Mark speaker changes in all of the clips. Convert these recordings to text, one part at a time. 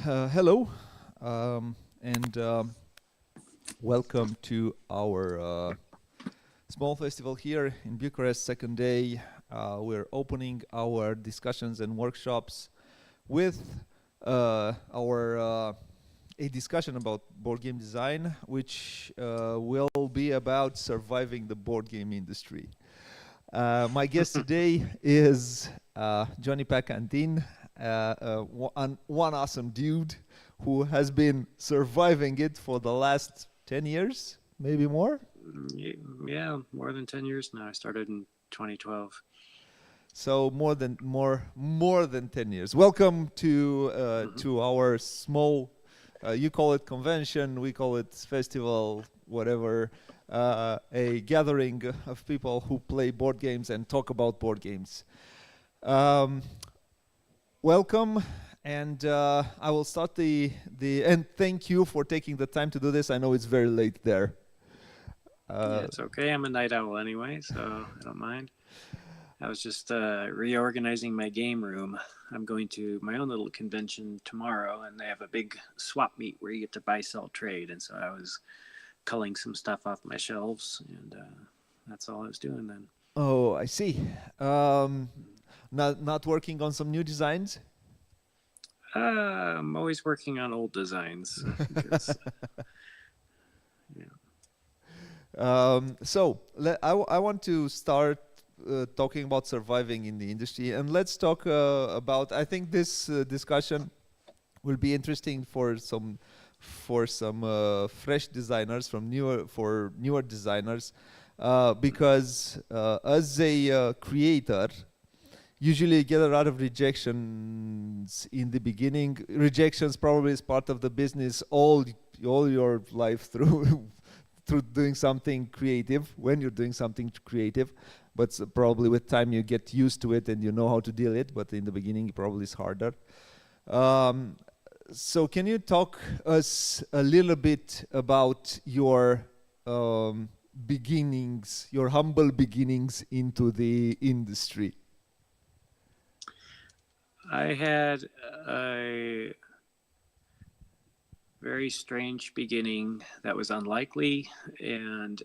Speaker 1: Hello, and welcome to our small festival here in Bucharest. Second day, we're opening our discussions and workshops with a discussion about board game design, which will be about surviving the board game industry. My guest today is Jonny Pac Cantin, one awesome dude who has been surviving it for the last 10 years, maybe more.
Speaker 2: Yeah, more than 10 years now. I started in 2012.
Speaker 1: So more than 10 years. Welcome to our small, you call it convention, we call it festival, whatever, a gathering of people who play board games and talk about board games. Welcome, and I will start and thank you for taking the time to do this. I know it's very late there.
Speaker 2: Yeah, it's okay. I'm a night owl anyway, so I don't mind. I was just reorganizing my game room. I'm going to my own little convention tomorrow, and they have a big swap meet where you get to buy, sell, trade. And so I was culling some stuff off my shelves, and that's all I was doing then.
Speaker 1: Oh, I see. Not working on some new designs?
Speaker 2: I'm always working on old designs.
Speaker 1: So I want to start talking about surviving in the industry, and let's talk about. I think this discussion will be interesting for some fresh designers, for newer designers, because as a creator, usually you get a lot of rejections in the beginning. Rejections probably is part of the business all your life through doing something creative, when you're doing something creative, but probably with time you get used to it and you know how to deal it, but in the beginning it probably is harder. So can you talk us a little bit about your beginnings, your humble beginnings into the industry?
Speaker 2: I had a very strange beginning that was unlikely, and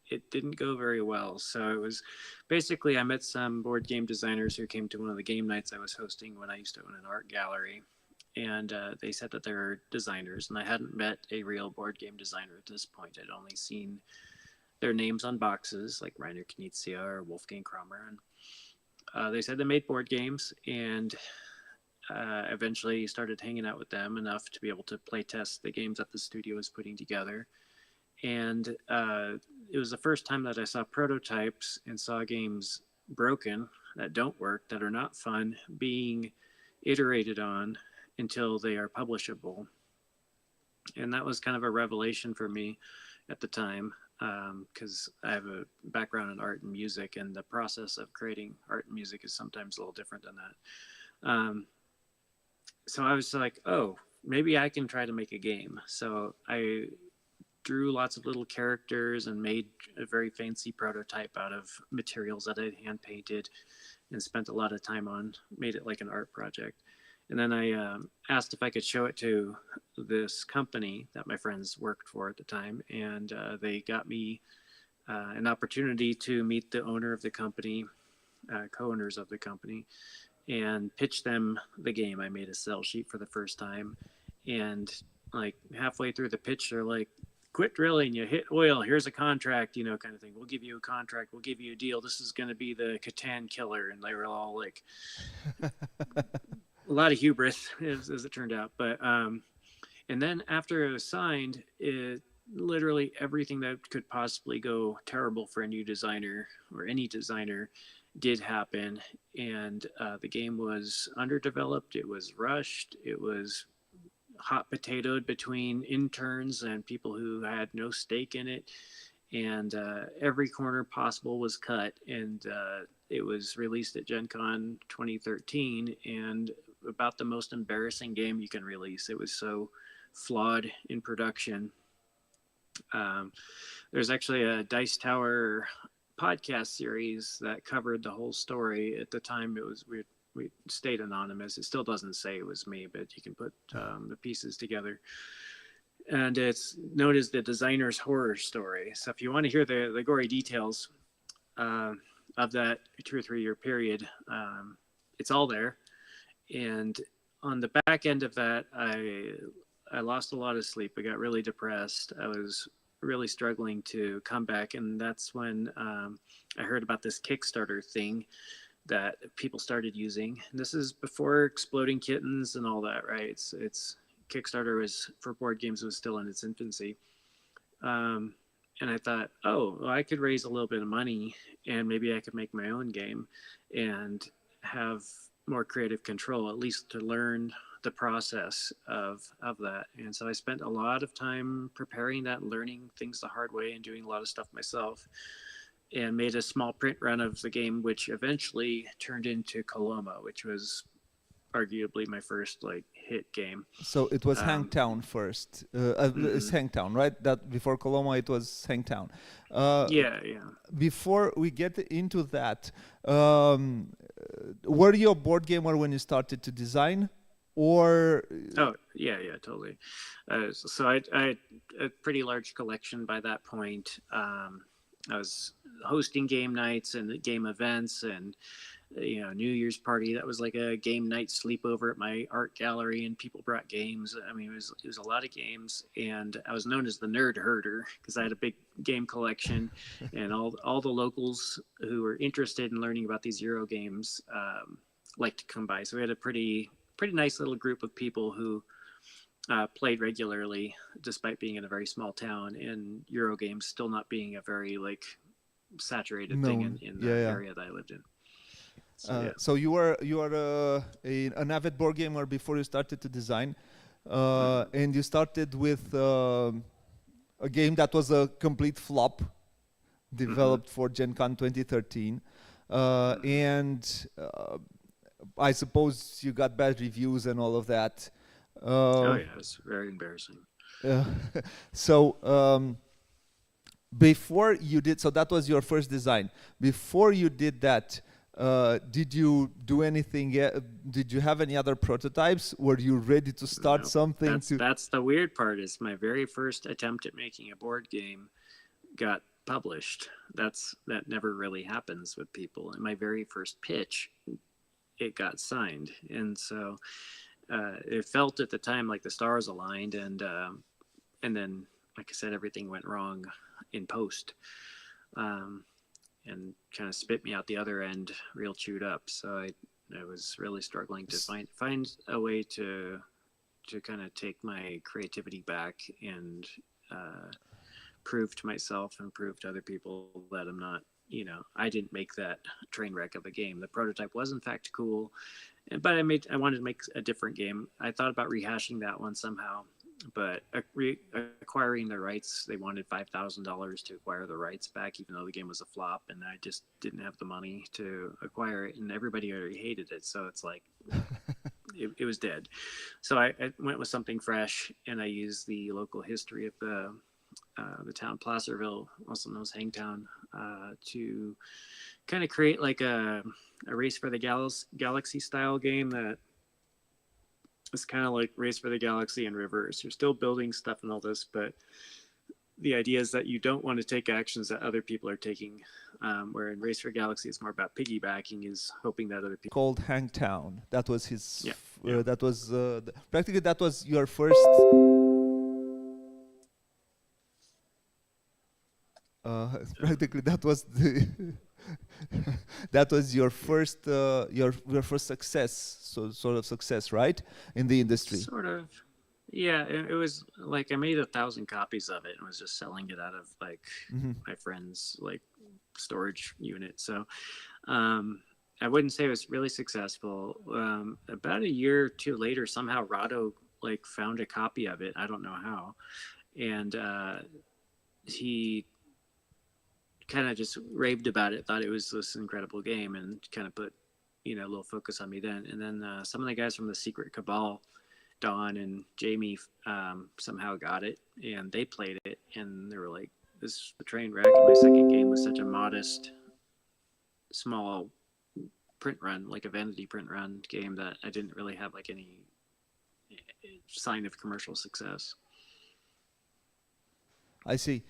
Speaker 2: it didn't go very well. So it was basically, I met some board game designers who came to one of the game nights I was hosting when I used to own an art gallery, and they said that they were designers, and I hadn't met a real board game designer at this point. I'd only seen their names on boxes like Rainer Knizia or Wolfgang Kramer, and they said they made board games, and eventually started hanging out with them enough to be able to play test the games that the studio was putting together. And it was the first time that I saw prototypes and saw games broken, that don't work, that are not fun, being iterated on until they are publishable. And that was kind of a revelation for me at the time, because I have a background in art and music, and the process of creating art and music is sometimes a little different than that. So I was like, oh, maybe I can try to make a game. So I drew lots of little characters and made a very fancy prototype out of materials that I hand painted and spent a lot of time on, made it like an art project. And then I asked if I could show it to this company that my friends worked for at the time. And they got me an opportunity to meet the owner of the company, co-owners of the company, and pitch them the game. I made a sell sheet for the first time, and like halfway through the pitch, they're like, quit drilling, you hit oil, here's a contract, kind of thing. We'll give you a contract, we'll give you a deal, this is going to be the Catan killer. And they were all like, a lot of hubris as it turned out. But and then after it was signed, it literally everything that could possibly go terrible for a new designer or any designer did happen. And the game was underdeveloped, it was rushed, it was hot potatoed between interns and people who had no stake in it, and every corner possible was cut. And it was released at Gen Con 2013, and about the most embarrassing game you can release. It was so flawed in production. There's actually a Dice Tower podcast series that covered the whole story. At the time, we we stayed anonymous. It still doesn't say it was me, but you can put the pieces together. And it's known as the designer's horror story. So if you want to hear the gory details of that 2 or 3 year period, it's all there. And on the back end of that, I lost a lot of sleep. I got really depressed. I was really struggling to come back. And that's when I heard about this Kickstarter thing that people started using. And this is before Exploding Kittens and all that, right? It's Kickstarter was for board games was still in its infancy. And I thought, oh, well, I could raise a little bit of money and maybe I could make my own game and have more creative control, at least to learn the process of that. And so I spent a lot of time preparing that and learning things the hard way and doing a lot of stuff myself, and made a small print run of the game, which eventually turned into Coloma, which was arguably my first like hit game.
Speaker 1: So it was Hangtown first. It's Hangtown, right? That before Coloma, it was Hangtown.
Speaker 2: Yeah.
Speaker 1: Before we get into that, were you a board gamer when you started to design, or?
Speaker 2: Oh yeah, totally. So I had a pretty large collection by that point. I was hosting game nights and game events and New Year's party. That was like a game night sleepover at my art gallery, and people brought games. I mean, it was a lot of games, and I was known as the nerd herder because I had a big game collection, and all the locals who were interested in learning about these Euro games liked to come by. So we had a pretty nice little group of people who played regularly, despite being in a very small town, and Euro games still not being a very like saturated thing in the area that I lived in.
Speaker 1: So you were an avid board gamer before you started to design, and you started with a game that was a complete flop, developed for Gen Con 2013, and I suppose you got bad reviews and all of that.
Speaker 2: Oh yeah, it's very embarrassing.
Speaker 1: So before you did, so that was your first design. Before you did that, did you do anything? Did you have any other prototypes? Were you ready to start something?
Speaker 2: That's the weird part. Is my very first attempt at making a board game got published. That never really happens with people. In my very first pitch, it got signed, and so it felt at the time like the stars aligned, and then, like I said, everything went wrong in post. And kind of spit me out the other end real chewed up. So I was really struggling to find a way to kind of take my creativity back and prove to myself and prove to other people that I'm not, I didn't make that train wreck of a game. The prototype was in fact cool, but I wanted to make a different game. I thought about rehashing that one somehow, but acquiring the rights, they wanted $5,000 to acquire the rights back, even though the game was a flop, and I just didn't have the money to acquire it, and everybody already hated it, so it's like it was dead. So I went with something fresh, and I used the local history of the town Placerville, also known as Hangtown, to kind of create like a Race for the Galaxy style game that it's kind of like Race for the Galaxy in reverse. You're still building stuff and all this, but the idea is that you don't want to take actions that other people are taking. Where in Race for Galaxy, it's more about piggybacking, is hoping that other people.
Speaker 1: Called Hangtown. That was his.
Speaker 2: Yeah.
Speaker 1: That was practically that was your first. Practically that was the. That was your first success, sort of success, right, in the industry.
Speaker 2: Sort of, yeah. It was like I made 1,000 copies of it and was just selling it out of like my friend's like storage unit. So I wouldn't say it was really successful. About a year or two later, somehow Rado like found a copy of it. I don't know how, and he kind of just raved about it, thought it was this incredible game, and kind of put a little focus on me then. And then some of the guys from the Secret Cabal, Don and Jamie, somehow got it, and they played it, and they were like, this is a train wreck. And my second game was such a modest, small print run, like a vanity print run game that I didn't really have like any sign of commercial success.
Speaker 1: I see.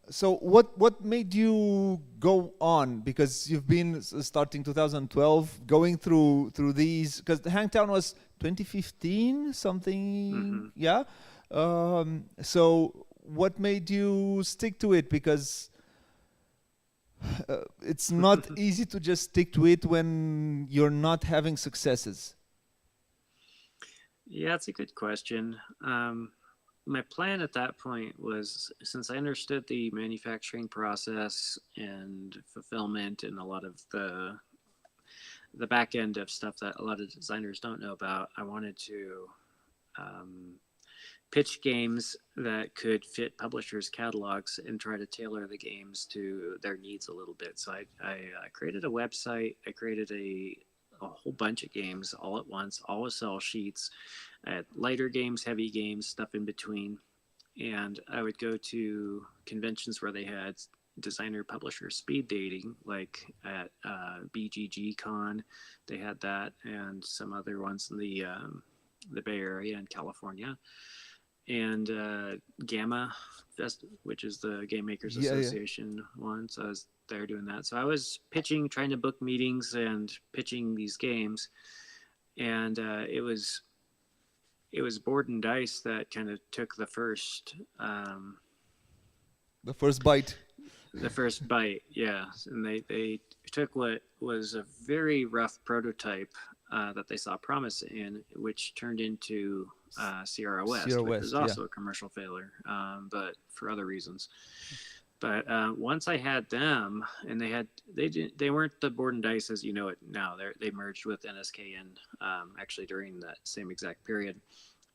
Speaker 1: So what made you go on? Because you've been starting 2012, going through these. Because the Hangtown was 2015, something. Yeah. So what made you stick to it? Because it's not easy to just stick to it when you're not having successes.
Speaker 2: Yeah, that's a good question. My plan at that point was, since I understood the manufacturing process and fulfillment and a lot of the back end of stuff that a lot of designers don't know about, I wanted to pitch games that could fit publishers' catalogs and try to tailor the games to their needs a little bit. So I created a website. I created a whole bunch of games all at once, all with sell sheets. I had lighter games, heavy games, stuff in between. And I would go to conventions where they had designer publisher speed dating, like at BGG Con, they had that, and some other ones in the Bay Area and California. And Gamma Fest, which is the Game Makers Association one. So I was there doing that. So I was pitching, trying to book meetings and pitching these games. And it was Board and Dice that kind of took the first
Speaker 1: bite.
Speaker 2: The first bite, yeah. And they took what was a very rough prototype that they saw promise in, which turned into Sierra West, which was also a commercial failure, but for other reasons. But once I had them, and they weren't the Board and Dice as you know it now. They merged with NSKN actually during that same exact period,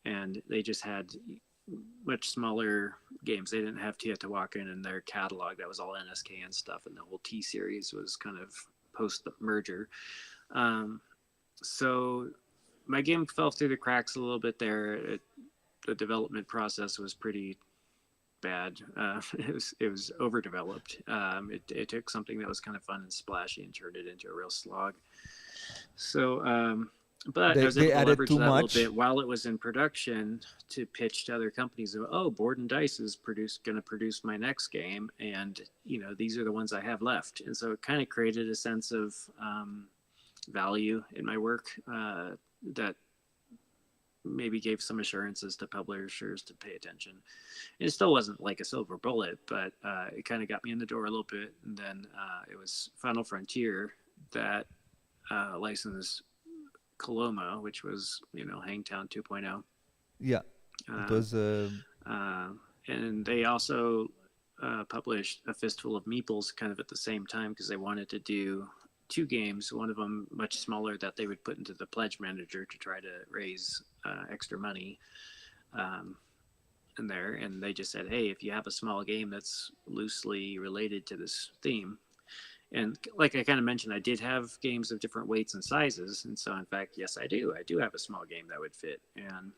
Speaker 2: and they just had much smaller games. They didn't have Teotihuacan in their catalog. That was all NSKN stuff, and the whole T series was kind of post the merger. So my game fell through the cracks a little bit there. The development process was pretty bad. It was overdeveloped. It took something that was kind of fun and splashy and turned it into a real slog. So, but I was able to leverage that a little bit while it was in production to pitch to other companies. Oh, Board and Dice is going to produce my next game, and these are the ones I have left. And so it kind of created a sense of value in my work that maybe gave some assurances to publishers to pay attention. And it still wasn't like a silver bullet, but it kind of got me in the door a little bit. And then it was Final Frontier that licensed Coloma, which was Hangtown 2.0.
Speaker 1: Yeah, it was.
Speaker 2: And they also published A Fistful of Meeples kind of at the same time, because they wanted to do two games, one of them much smaller that they would put into the pledge manager to try to raise extra money in there. And they just said, hey, if you have a small game that's loosely related to this theme. And like I kind of mentioned, I did have games of different weights and sizes. And so in fact, yes, I do have a small game that would fit. And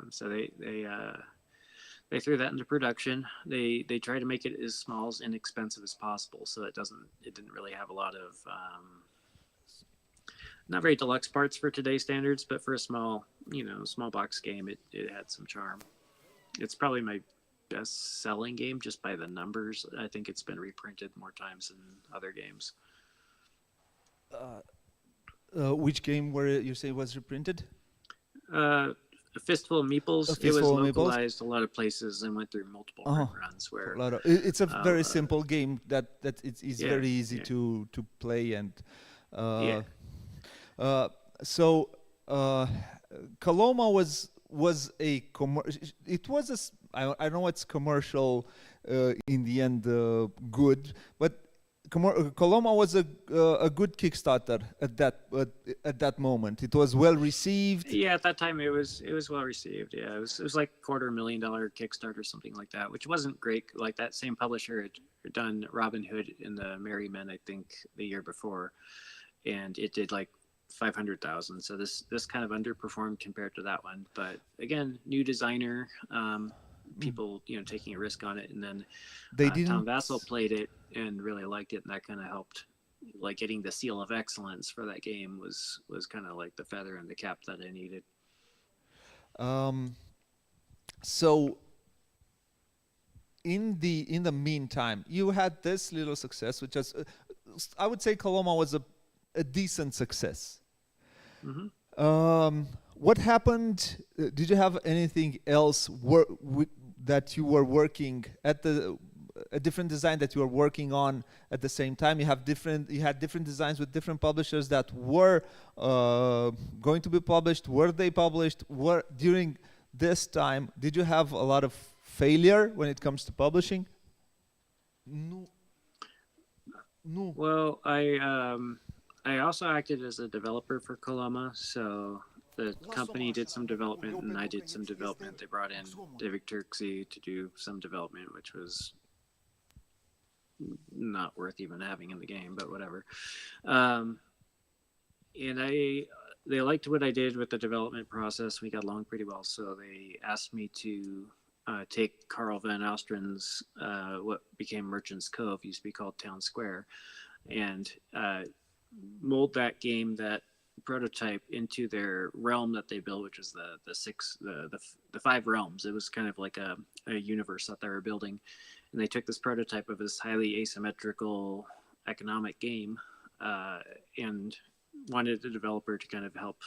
Speaker 2: so they threw that into production. They try to make it as small, as inexpensive as possible, so it didn't really have a lot of not very deluxe parts for today's standards, but for a small box game, it had some charm. It's probably my best selling game just by the numbers. I think it's been reprinted more times than other games.
Speaker 1: Which game were you say was reprinted?
Speaker 2: A Fistful of Meeples. It was localized a lot of places and went through multiple runs. Where
Speaker 1: it's a very simple game that it's very easy to play and so Coloma was a it was a I know it's commercial in the end good, but Coloma was a good Kickstarter at that moment. It was well received.
Speaker 2: Yeah, at that time it was well received. Yeah, it was like $250,000 Kickstarter or something like that, which wasn't great. Like that same publisher had done Robin Hood and the Merry Men, I think, the year before, and it did like 500,000. So this kind of underperformed compared to that one. But again, new designer, people taking a risk on it, and then Tom Vassell played it and really liked it, and that kind of helped like getting the seal of excellence for that game was kind of like the feather in the cap that I needed.
Speaker 1: So in the meantime, you had this little success, which was, I would say, Coloma was a decent success.
Speaker 2: Mm-hmm.
Speaker 1: What happened? Did you have anything else that you were working at a different design that you were working on at the same time? You had different designs with different publishers that were going to be published. Were they published? During this time, did you have a lot of failure when it comes to publishing? No.
Speaker 2: Well, I also acted as a developer for Coloma, so the company did some development and I did some development. They brought in David Turksey to do some development, which was not worth even having in the game, but whatever. And they liked what I did with the development process. We got along pretty well, so they asked me to take Carl Van Ostren's what became Merchant's Cove, used to be called Town Square, and mold that game, that prototype, into their realm that they built, which was the 5 realms. It was kind of like a universe that they were building, and they took this prototype of this highly asymmetrical economic game and wanted the developer to kind of help,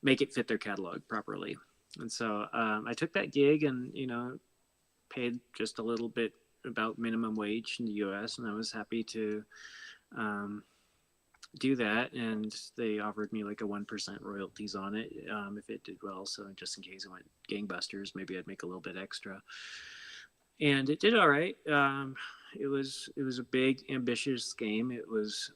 Speaker 2: make it fit their catalog properly. And so I took that gig and, paid just a little bit about minimum wage in the US, and I was happy to do that. And they offered me like a 1% royalties on it if it did well. So just in case it went gangbusters, maybe I'd make a little bit extra. And it did all right. It was a big, ambitious game. It was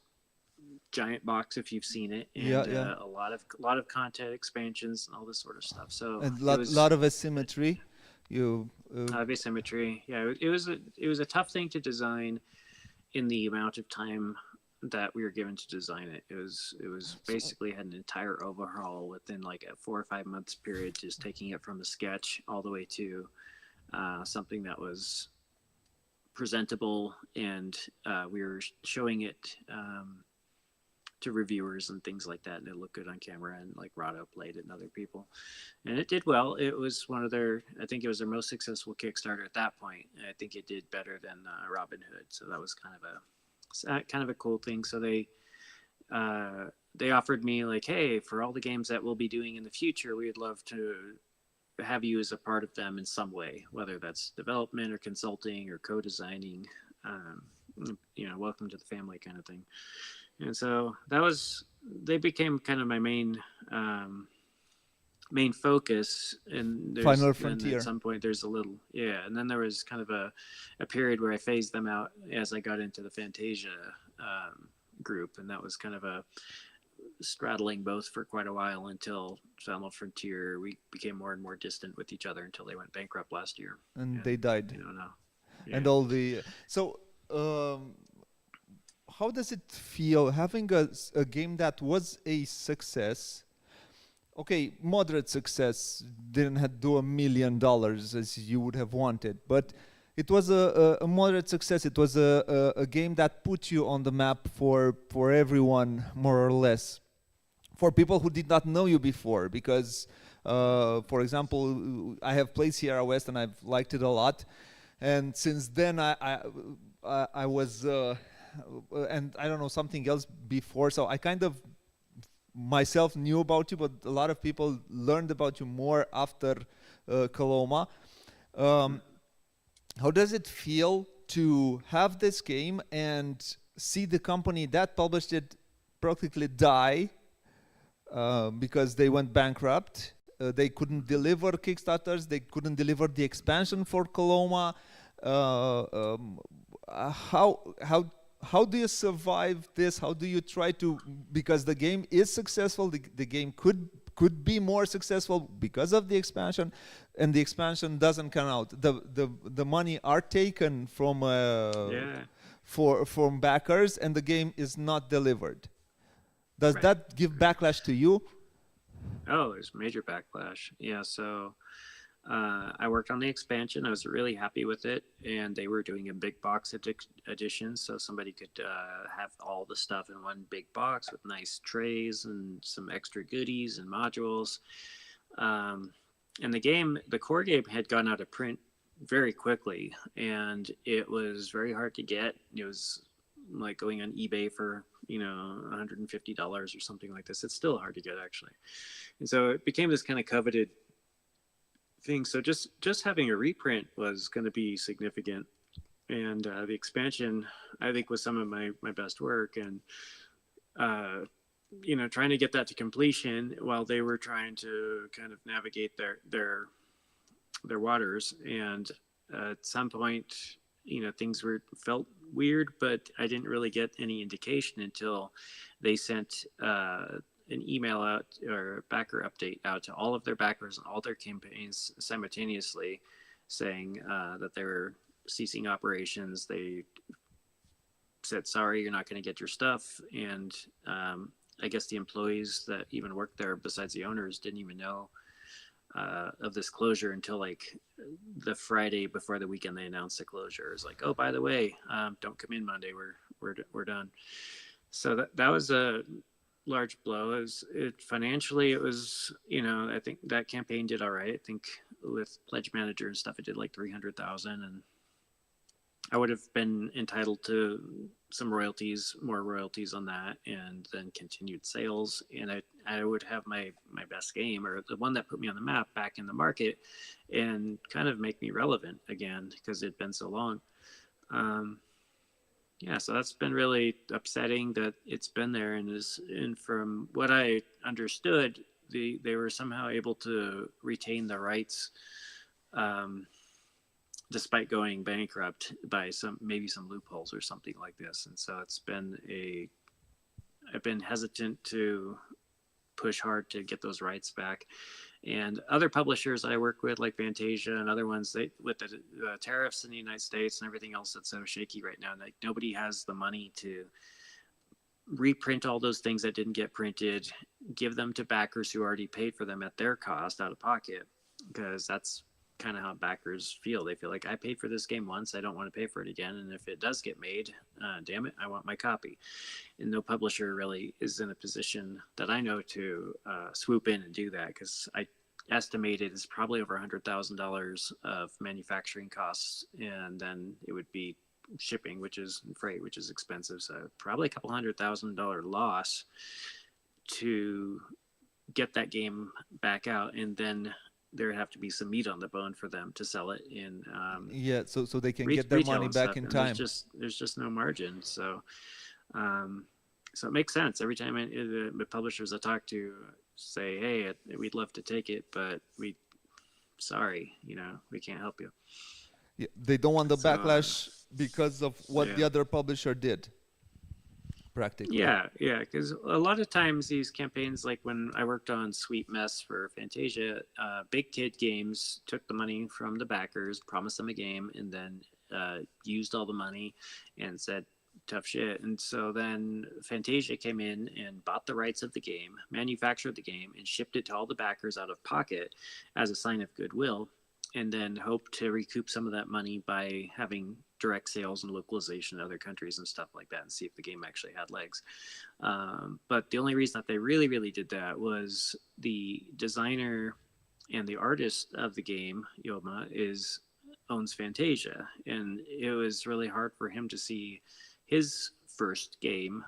Speaker 2: giant box if you've seen it, and a lot of content expansions and all this sort of stuff. So
Speaker 1: and lot of asymmetry.
Speaker 2: Asymmetry. Yeah, it was a tough thing to design in the amount of time that we were given to design it. It was basically had an entire overhaul within like a 4 or 5 months period, just taking it from the sketch all the way to something that was presentable, and we were showing it to reviewers and things like that, and it looked good on camera, and like Rado played it and other people, and it did well. It was I think it was their most successful Kickstarter at that point. I think it did better than Robin Hood, so that was kind of a cool thing. So they offered me like, hey, for all the games that we'll be doing in the future, we'd love to have you as a part of them in some way, whether that's development or consulting or co-designing, welcome to the family kind of thing. And so they became kind of my main focus. And
Speaker 1: Final Frontier.
Speaker 2: At some point there's and then there was kind of a period where I phased them out as I got into the Fantasia group, and that was kind of a straddling both for quite a while until Final Frontier. We became more and more distant with each other until they went bankrupt last year.
Speaker 1: And they died.
Speaker 2: No.
Speaker 1: Yeah. And all the how does it feel having a game that was a success? Okay, moderate success, didn't do $1 million as you would have wanted, but it was a moderate success. It was a game that put you on the map for everyone, more or less, for people who did not know you before. Because, for example, I have played Sierra West and I've liked it a lot, and since then I was. And I don't know, something else before, so I kind of myself knew about you, but a lot of people learned about you more after Coloma. How does it feel to have this game and see the company that published it practically die because they went bankrupt? They couldn't deliver Kickstarters, they couldn't deliver the expansion for Coloma. How do you survive this? How do you try to, because the game is successful, the game could be more successful because of the expansion, and the expansion doesn't come out. The money are taken from from backers, and the game is not delivered. Does that give backlash to you?
Speaker 2: Oh, there's major backlash. Yeah, so I worked on the expansion. I was really happy with it, and they were doing a big box edition, so somebody could have all the stuff in one big box with nice trays and some extra goodies and modules. And the core game had gone out of print very quickly, and it was very hard to get. It was like going on eBay for $150 or something like this. It's still hard to get, actually. And so it became this kind of coveted thing. So just having a reprint was going to be significant, and the expansion, I think, was some of my best work. And trying to get that to completion while they were trying to kind of navigate their waters. And at some point, things felt weird, but I didn't really get any indication until they sent an email out, or a backer update out, to all of their backers and all their campaigns simultaneously, saying that they were ceasing operations. They said, sorry, you're not going to get your stuff. And I guess the employees that even worked there, besides the owners, didn't even know of this closure until like the Friday before the weekend. They announced the closure. It's like, oh, by the way, don't come in Monday. We're done. So that was a large blow. Financially, it was, I think that campaign did all right. I think with Pledge Manager and stuff, it did like 300,000, and I would have been entitled to some more royalties on that, and then continued sales. And I would have my best game, or the one that put me on the map, back in the market, and kind of make me relevant again, because it'd been so long. So that's been really upsetting that it's been there, and from what I understood, they were somehow able to retain the rights, despite going bankrupt by maybe some loopholes or something like this. And so I've been hesitant to push hard to get those rights back. And other publishers I work with, like Fantasia and other ones, with the tariffs in the United States and everything else that's so shaky right now, like nobody has the money to reprint all those things that didn't get printed, give them to backers who already paid for them at their cost out of pocket, because that's kind of how backers feel. They feel like, I paid for this game once, I don't want to pay for it again, and if it does get made, damn it, I want my copy. And no publisher really is in a position that I know to swoop in and do that, because I estimated it's probably over $100,000 of manufacturing costs, and then it would be shipping, freight, which is expensive. So probably a couple $100,000 loss to get that game back out, and then there would have to be some meat on the bone for them to sell it in.
Speaker 1: So they can get their money back in time.
Speaker 2: There's just no margin. So it makes sense. Every time the publishers I talk to say, hey, we'd love to take it, but sorry, we can't help you.
Speaker 1: Yeah, they don't want the backlash because of what the other publisher did, practically.
Speaker 2: Yeah, because a lot of times these campaigns, like when I worked on Sweet Mess for Fantasia, Big Kid Games took the money from the backers, promised them a game, and then used all the money and said, tough shit. And so then Fantasia came in and bought the rights of the game, manufactured the game, and shipped it to all the backers out of pocket as a sign of goodwill, and then hoped to recoup some of that money by having direct sales and localization in other countries and stuff like that, and see if the game actually had legs. But the only reason that they really, really did that was the designer and the artist of the game, Yoma, owns Fantasia, and it was really hard for him to see his first game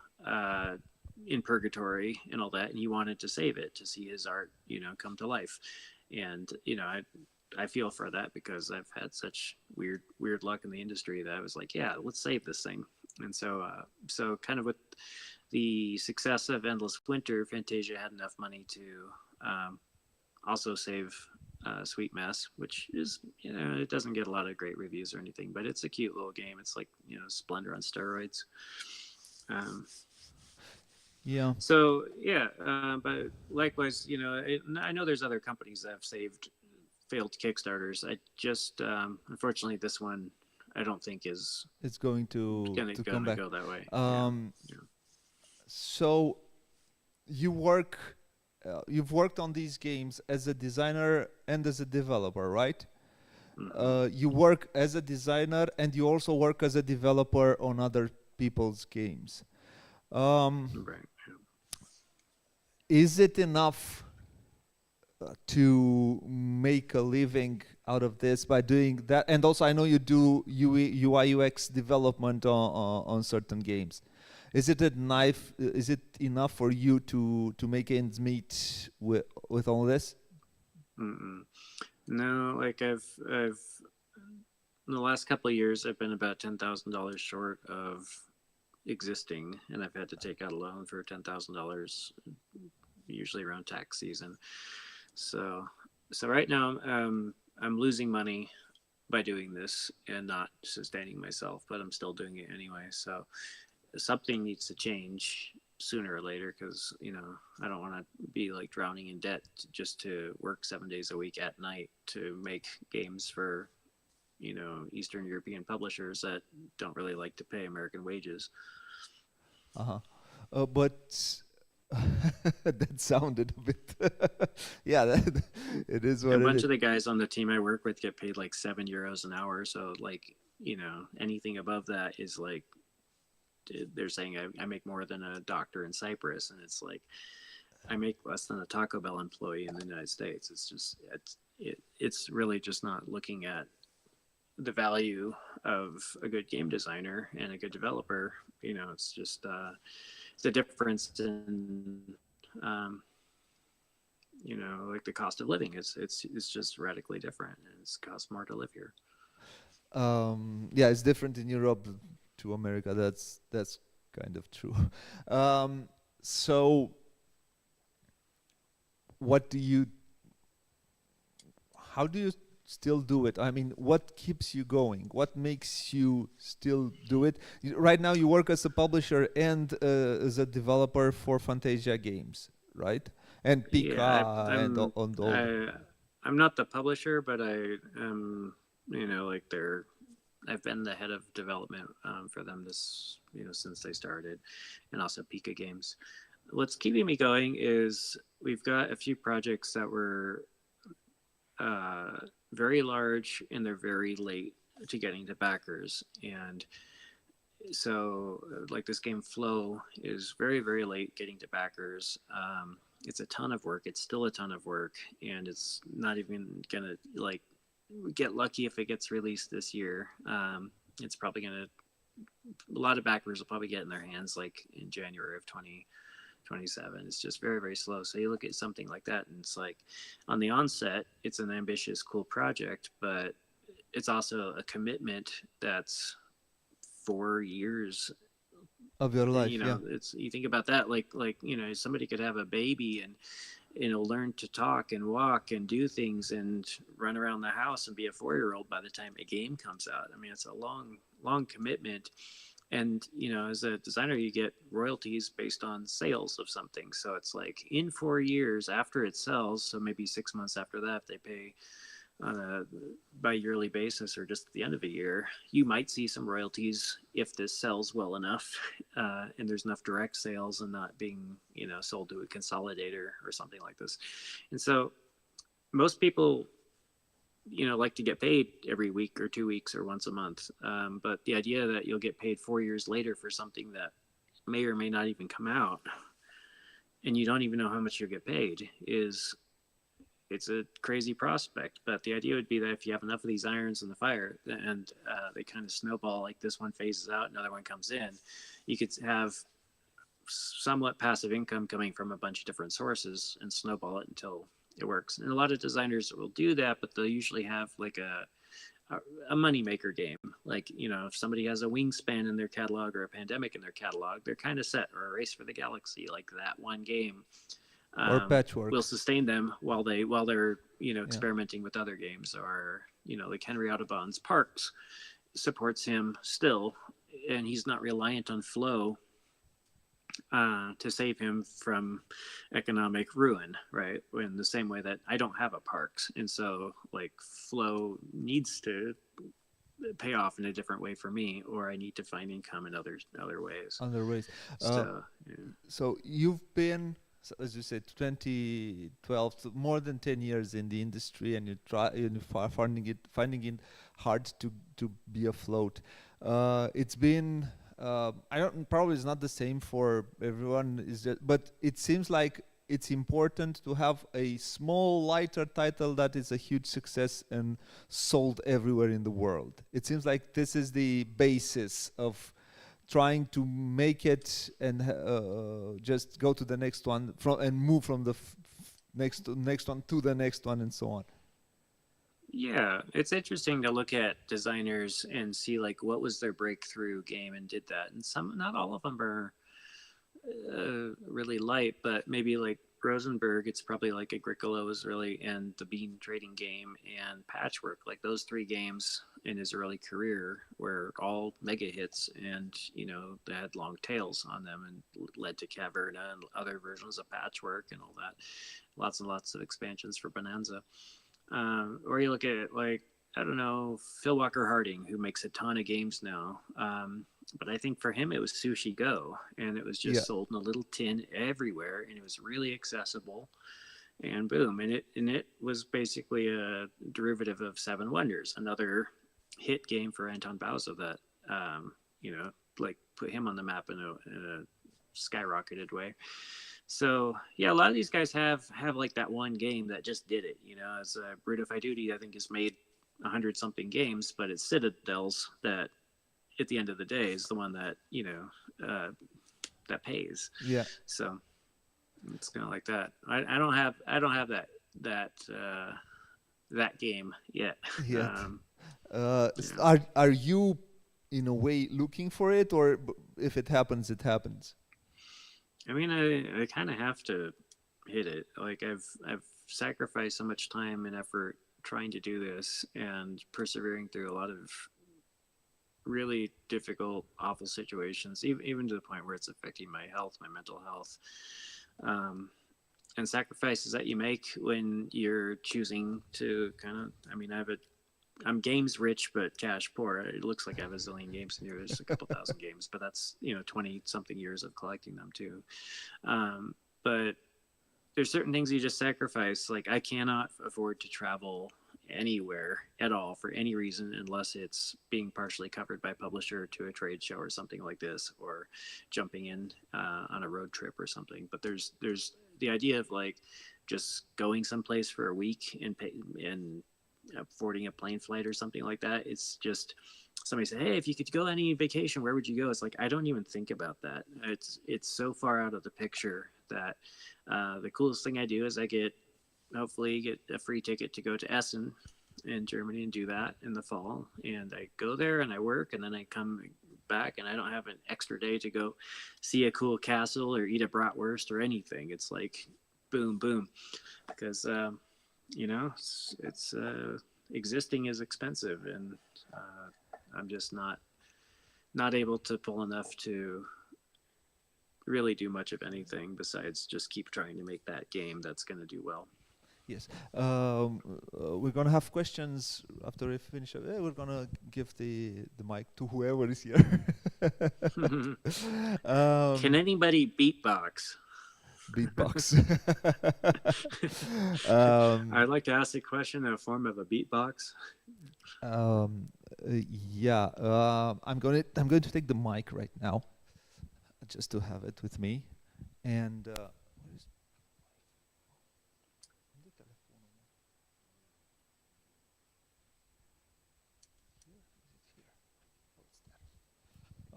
Speaker 2: in purgatory and all that, and he wanted to save it, to see his art, come to life. And I feel for that, because I've had such weird luck in the industry that I was like, yeah, let's save this thing. And so kind of with the success of Endless Winter, Fantasia had enough money to also save Sweet Mess, which is, it doesn't get a lot of great reviews or anything, but it's a cute little game. It's like, Splendor on steroids.
Speaker 1: Yeah.
Speaker 2: So yeah, but likewise, I know there's other companies that have saved failed Kickstarters. I just unfortunately this one I don't think it's
Speaker 1: going to come back.
Speaker 2: Go that way.
Speaker 1: So you work you've worked on these games as a designer and as a developer, right? You work as a designer and you also work as a developer on other people's games.
Speaker 2: Right.
Speaker 1: Is it enough to make a living out of this by doing that? And also, I know you do UI UX development on certain games. Is it enough for you to make ends meet with all this?
Speaker 2: No, like I've in the last couple of years, I've been about $10,000 short of existing, and I've had to take out a loan for $10,000, usually around tax season. So right now, I'm losing money by doing this and not sustaining myself, but I'm still doing it anyway. So something needs to change sooner or later, because I don't want to be like drowning in debt just to work 7 days a week at night to make games for Eastern European publishers that don't really like to pay American wages.
Speaker 1: But that sounded a bit it is what
Speaker 2: a
Speaker 1: it
Speaker 2: bunch
Speaker 1: is.
Speaker 2: of the guys on the team I work with get paid like €7 an hour, so like anything above that is like, they're saying I make more than a doctor in Cyprus, and it's like I make less than a Taco Bell employee in the United States. It's just it's really just not looking at the value of a good game designer and a good developer. It's just the difference in like the cost of living. It's just radically different, and it costs more to live here.
Speaker 1: It's different in Europe to America. That's kind of true. So how do you still do it? I mean, what keeps you going? What makes you still do it? Right now you work as a publisher and as a developer for Fantasia games, right? And Pika and all.
Speaker 2: I'm not the publisher, but I am, I've been the head of development for them since they started, and also Pika Games. What's keeping me going is we've got a few projects that were very large, and they're very late to getting to backers. And so like this game Flow is very, very late getting to backers. It's a ton of work. It's still a ton of work, and it's not even gonna like get lucky if it gets released this year. It's probably gonna, a lot of backers will probably get in their hands like in January of 2027. It's just very, very slow. So you look at something like that, and it's like on the onset, it's an ambitious, cool project, but it's also a commitment that's 4 years
Speaker 1: of your life.
Speaker 2: It's, you think about that, like somebody could have a baby and learn to talk and walk and do things and run around the house and be a 4-year-old by the time a game comes out. I mean, it's a long commitment. And as a designer, you get royalties based on sales of something. So it's like in 4 years after it sells, so maybe 6 months after that, they pay on a bi-yearly basis or just at the end of a year, you might see some royalties if this sells well enough, and there's enough direct sales and not being sold to a consolidator or something like this. And so most people like to get paid every week or 2 weeks or once a month, but the idea that you'll get paid 4 years later for something that may or may not even come out, and you don't even know how much you'll get paid, it's a crazy prospect. But the idea would be that if you have enough of these irons in the fire, and they kind of snowball, like this one phases out, another one comes in, you could have somewhat passive income coming from a bunch of different sources and snowball it until it works. And a lot of designers will do that, but they'll usually have like a moneymaker game. Like, if somebody has a Wingspan in their catalog or a Pandemic in their catalog, they're kind of set, or a Race for the Galaxy, like that one game.
Speaker 1: Or Patchwork
Speaker 2: will sustain them while they're experimenting with other games. Or like Henry Audubon's Parks supports him still, and he's not reliant on Flow to save him from economic ruin, right? In the same way that I don't have a Parks, and so like Flow needs to pay off in a different way for me, or I need to find income in other ways.
Speaker 1: Other ways.
Speaker 2: So
Speaker 1: So you've been as you said, 2012, so more than 10 years in the industry, and finding it hard to be afloat. It's been I don't probably it's not the same for everyone. But it seems like it's important to have a small, lighter title that is a huge success and sold everywhere in the world. It seems like this is the basis of trying to make it and just go to the next one and move from the next one to the next one and so on.
Speaker 2: Yeah, it's interesting to look at designers and see like what was their breakthrough game and did that. And not all of them are really light, but maybe like Rosenberg, it's probably like Agricola was really, and the bean trading game and Patchwork, like those three games in his early career were all mega hits, and they had long tails on them and led to Caverna and other versions of Patchwork and all that. Lots and lots of expansions for Bonanza. Or you look at like, I don't know, Phil Walker Harding, who makes a ton of games now. But I think for him, it was Sushi Go, and it was just sold in a little tin everywhere, and it was really accessible, and boom. And it was basically a derivative of Seven Wonders, another hit game for Anton Bauza that, like put him on the map in a skyrocketed way. So yeah, a lot of these guys have like that one game that just did it. As Bruto Faiduti, I think, has made 100-something games, but it's Citadel's that, at the end of the day, is the one that that pays. Yeah. So it's kind of like that. I don't have that game yet. Yeah.
Speaker 1: Are you in a way looking for it, or if it happens, it happens?
Speaker 2: I mean, I kind of have to hit it. Like I've sacrificed so much time and effort trying to do this and persevering through a lot of really difficult, awful situations, even to the point where it's affecting my health, my mental health, and sacrifices that you make when you're choosing to kind of, I mean, I'm games rich, but cash poor. It looks like I have a zillion games in here. There's a couple thousand games, but that's, 20 something years of collecting them too. But there's certain things you just sacrifice. Like I cannot afford to travel anywhere at all for any reason unless it's being partially covered by publisher to a trade show or something like this, or jumping in on a road trip or something. But there's the idea of like just going someplace for a week and affording a plane flight or something like that. It's just, somebody said, hey, if you could go any vacation, where would you go? It's like, I don't even think about that. It's so far out of the picture that the coolest thing I do is I hopefully get a free ticket to go to Essen in Germany and do that in the fall. And I go there and I work, and then I come back and I don't have an extra day to go see a cool castle or eat a bratwurst or anything. It's like boom, boom. Because, it's existing is expensive, and I'm just not able to pull enough to really do much of anything besides just keep trying to make that game that's going to do well.
Speaker 1: Yes. We're going to have questions after we finish. We're going to give the mic to whoever is here.
Speaker 2: Can anybody beatbox?
Speaker 1: Beatbox.
Speaker 2: I'd like to ask a question in the form of a beatbox.
Speaker 1: Yeah. I'm going to take the mic right now, just to have it with me. And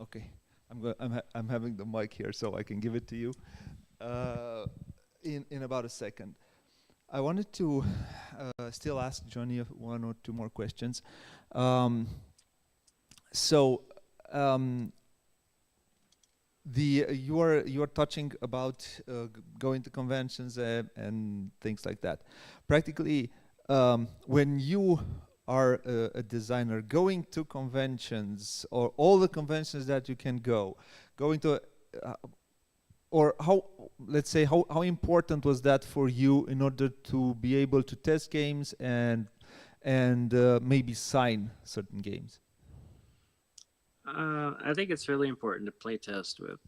Speaker 1: okay, I'm having the mic here, so I can give it to you in about a second. I wanted to still ask Jonny one or two more questions. You are touching about going to conventions and things like that. Practically, when you are a designer, going to conventions, or all the conventions that you can going to, or let's say how important was that for you in order to be able to test games and maybe sign certain games?
Speaker 2: I think it's really important to play test with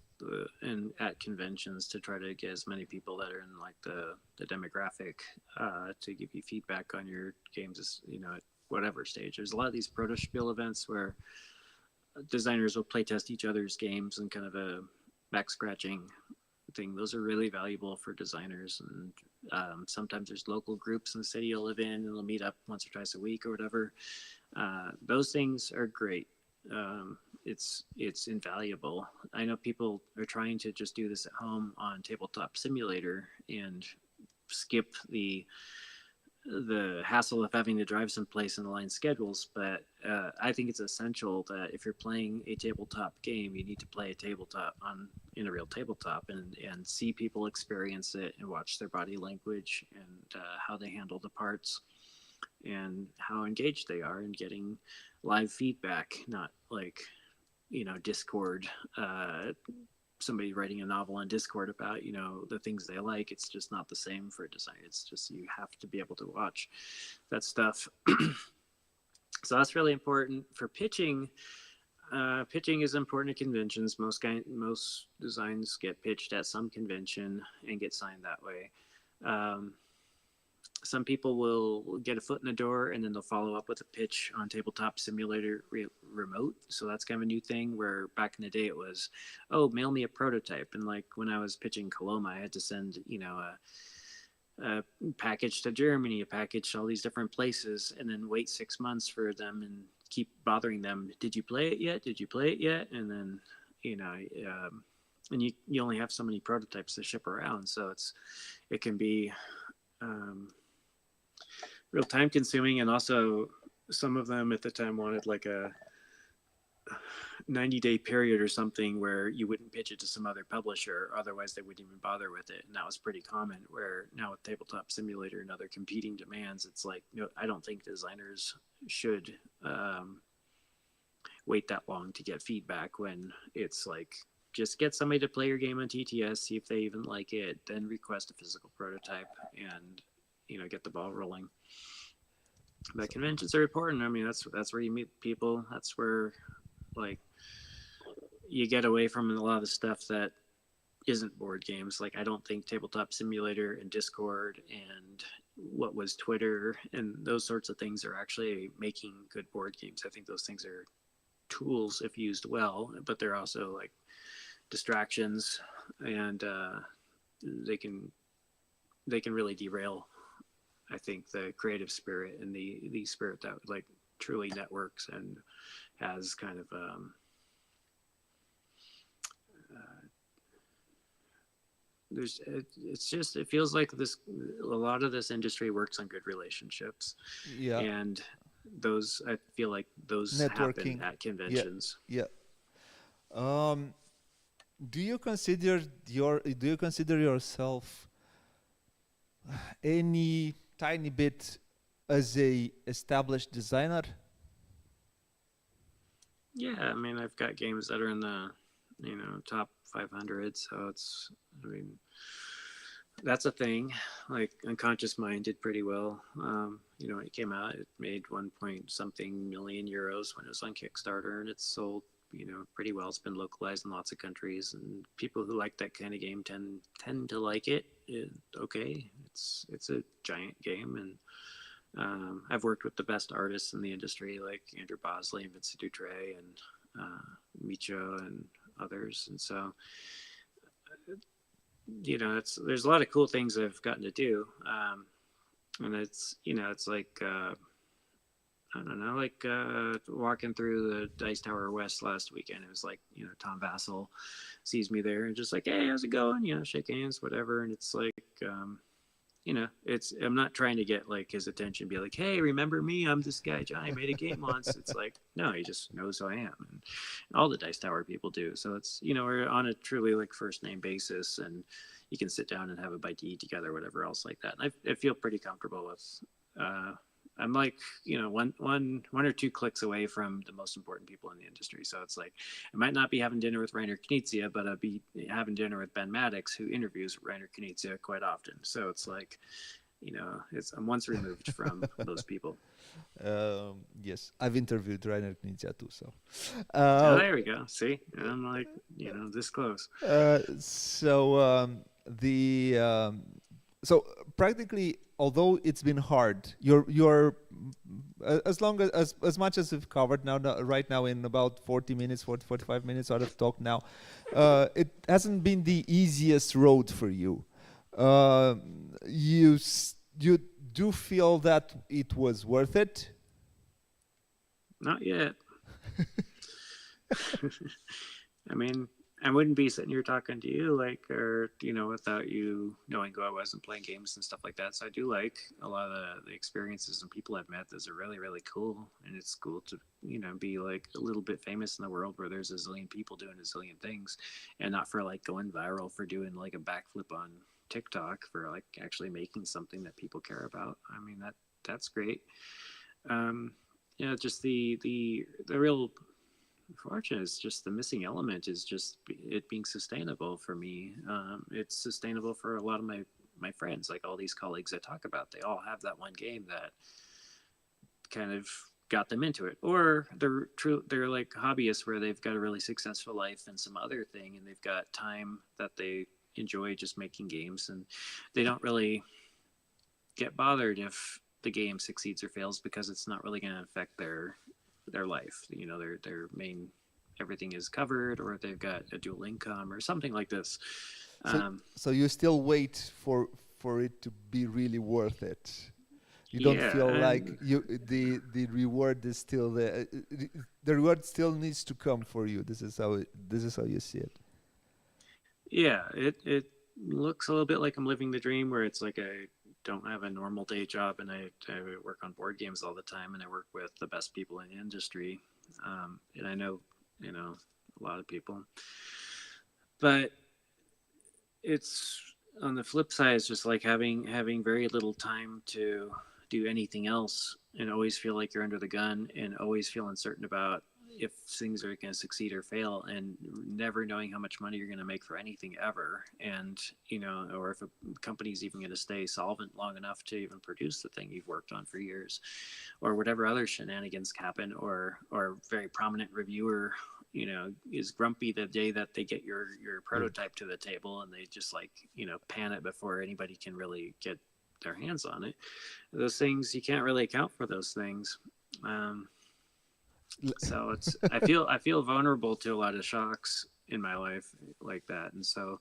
Speaker 2: and at conventions to try to get as many people that are in like the demographic to give you feedback on your games, as at whatever stage. There's a lot of these proto spiel events where designers will play test each other's games and kind of a back scratching thing. Those are really valuable for designers. And sometimes there's local groups in the city you'll live in, and they'll meet up once or twice a week or whatever. Those things are great. It's invaluable. I know people are trying to just do this at home on Tabletop Simulator and skip the hassle of having to drive someplace and align schedules, but I think it's essential that if you're playing a tabletop game, you need to play a tabletop in a real tabletop and see people experience it and watch their body language and how they handle the parts and how engaged they are in getting live feedback, not like Discord, somebody writing a novel on Discord about the things they like. It's just not the same for design. It's just you have to be able to watch that stuff. So that's really important for pitching. Pitching is important at conventions. Most designs get pitched at some convention and get signed that way. Some people will get a foot in the door and then they'll follow up with a pitch on Tabletop Simulator remote. So that's kind of a new thing, where back in the day it was, mail me a prototype. And like when I was pitching Coloma, I had to send, a package to Germany, a package to all these different places, and then wait 6 months for them and keep bothering them. Did you play it yet? Did you play it yet? And then, and you only have so many prototypes to ship around. So it can be, real time consuming. And also some of them at the time wanted like a 90-day period or something where you wouldn't pitch it to some other publisher, otherwise they wouldn't even bother with it. And that was pretty common, where now with Tabletop Simulator and other competing demands, it's like, I don't think designers should wait that long to get feedback, when it's like, just get somebody to play your game on TTS, see if they even like it, then request a physical prototype and get the ball rolling. But conventions are important. I mean, that's where you meet people. That's where like you get away from a lot of the stuff that isn't board games. Like, I don't think Tabletop Simulator and Discord and what was Twitter and those sorts of things are actually making good board games. I think those things are tools if used well, but they're also like distractions, and they can really derail, I think, the creative spirit and the spirit that like truly networks and has kind of it feels like a lot of this industry works on good relationships.
Speaker 1: Yeah.
Speaker 2: And those, I feel like those
Speaker 1: Networking.
Speaker 2: happen at conventions.
Speaker 1: Yeah. Do you consider yourself any tiny bit as a established designer?
Speaker 2: Yeah, I mean, I've got games that are in the top 500, so it's, I mean, that's a thing. Like Unconscious Mind did pretty well. When it came out, it made 1 point-something million euros when it was on Kickstarter, and it's sold pretty well. It's been localized in lots of countries, and people who like that kind of game tend to like it. Okay, it's a giant game, and I've worked with the best artists in the industry, like Andrew Bosley and Vincent Dutray and Micho and others, and so there's a lot of cool things I've gotten to do, and it's like I don't know, like walking through the Dice Tower West last weekend. It was like, Tom Vassell sees me there and just like, hey, how's it going? Shake hands, whatever. And it's like, I'm not trying to get like his attention, be like, hey, remember me? I'm this guy, Johnny, made a game once. It's like, no, he just knows who I am. And all the Dice Tower people do. So it's, we're on a truly like first name basis, and you can sit down and have a bite to eat together, whatever else like that. And I feel pretty comfortable with, I'm like, one or two clicks away from the most important people in the industry. So it's like, I might not be having dinner with Reiner Knizia, but I'll be having dinner with Ben Maddox, who interviews Reiner Knizia quite often. So it's like, I'm once removed from those people.
Speaker 1: Yes, I've interviewed Rainer Knizia too, so.
Speaker 2: Oh, there we go. See, I'm like, this close.
Speaker 1: So practically, although it's been hard, you're as much as we've covered right now in about 40 minutes, 45 minutes out of talk now, it hasn't been the easiest road for you. You do feel that it was worth it?
Speaker 2: Not yet. I mean, I wouldn't be sitting here talking to you without you knowing who I was and playing games and stuff like that. So I do like a lot of the experiences and people I've met. Those are really, really cool. And it's cool to, be like a little bit famous in the world where there's a zillion people doing a zillion things, and not for like going viral for doing like a backflip on TikTok, for like actually making something that people care about. I mean, that's great. Just the real fortune is just the missing element is just it being sustainable for me. It's sustainable for a lot of my friends, like all these colleagues I talk about. They all have that one game that kind of got them into it, or they're like hobbyists where they've got a really successful life and some other thing, and they've got time that they enjoy just making games, and they don't really get bothered if the game succeeds or fails, because it's not really going to affect their life. Their main everything is covered, or they've got a dual income or something like this.
Speaker 1: So you still wait for it to be really worth it. You don't feel like the reward is still there. The reward still needs to come for you. This is how you see it.
Speaker 2: Yeah, it looks a little bit like I'm living the dream, where it's like I don't have a normal day job, and I work on board games all the time, and I work with the best people in the industry, and I know a lot of people, but it's on the flip side, it's just like having very little time to do anything else, and always feel like you're under the gun, and always feel uncertain about if things are going to succeed or fail, and never knowing how much money you're going to make for anything ever, and or if a company's even going to stay solvent long enough to even produce the thing you've worked on for years, or whatever other shenanigans happen, or very prominent reviewer is grumpy the day that they get your prototype to the table, and they just pan it before anybody can really get their hands on it. Those things, you can't really account for those things. So I feel vulnerable to a lot of shocks in my life like that, and so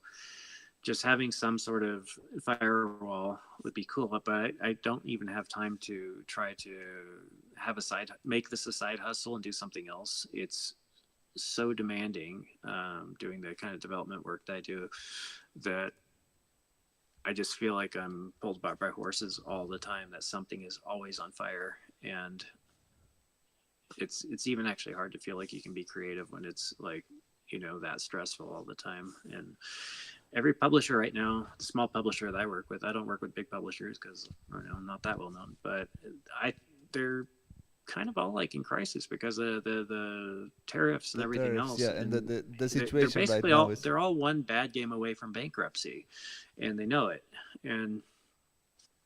Speaker 2: just having some sort of firewall would be cool. But I don't even have time to try to make this a side hustle and do something else. It's so demanding, doing the kind of development work that I do, that I just feel like I'm pulled by horses all the time, that something is always on fire. And it's even actually hard to feel like you can be creative when it's that stressful all the time. And every publisher right now, the small publisher that I work with, I don't work with big publishers because I'm not that well known, but they're kind of all in crisis because of the tariffs and everything else.
Speaker 1: Yeah, and the situation
Speaker 2: they're basically
Speaker 1: right now
Speaker 2: they're all one bad game away from bankruptcy, and they know it. And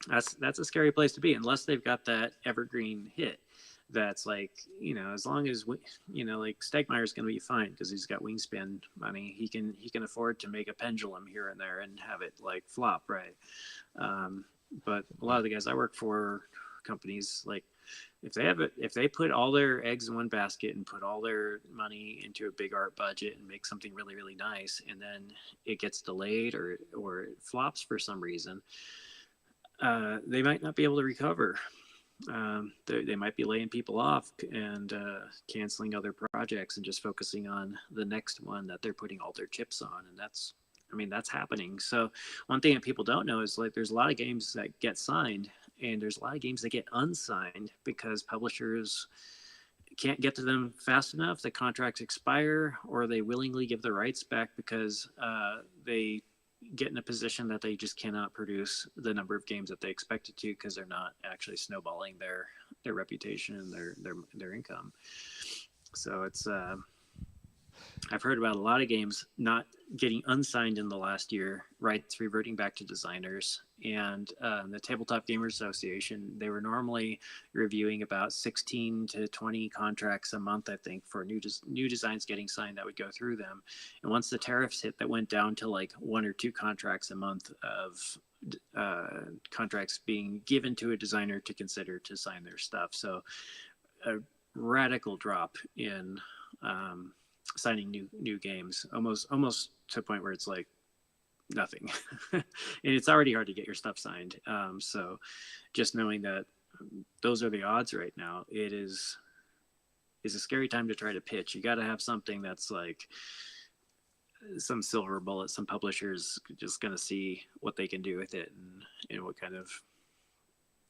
Speaker 2: that's a scary place to be, unless they've got that evergreen hit. That's as long as Stegmaier's going to be fine because he's got Wingspan money. He can afford to make a pendulum here and there and have it flop, right? But a lot of the guys I work for, companies, if they put all their eggs in one basket and put all their money into a big art budget and make something really, really nice, and then it gets delayed or it flops for some reason, they might not be able to recover. They might be laying people off and canceling other projects and just focusing on the next one that they're putting all their chips on. And that's happening. So one thing that people don't know is there's a lot of games that get signed, and there's a lot of games that get unsigned because publishers can't get to them fast enough. The contracts expire, or they willingly give the rights back because they get in a position that they just cannot produce the number of games that they expected to because they're not actually snowballing their reputation and their income. So it's I've heard about a lot of games not getting unsigned in the last year, rights reverting back to designers. And the Tabletop Gamers Association, they were normally reviewing about 16 to 20 contracts a month, I think, for new designs getting signed that would go through them. And once the tariffs hit, that went down to like 1 or 2 contracts a month of contracts being given to a designer to consider to sign their stuff. So a radical drop in signing new games, almost to a point where it's like nothing. And it's already hard to get your stuff signed. So just knowing that those are the odds right now, it is a scary time to try to pitch. You got to have something that's like some silver bullet. Some publishers just going to see what they can do with it and what kind of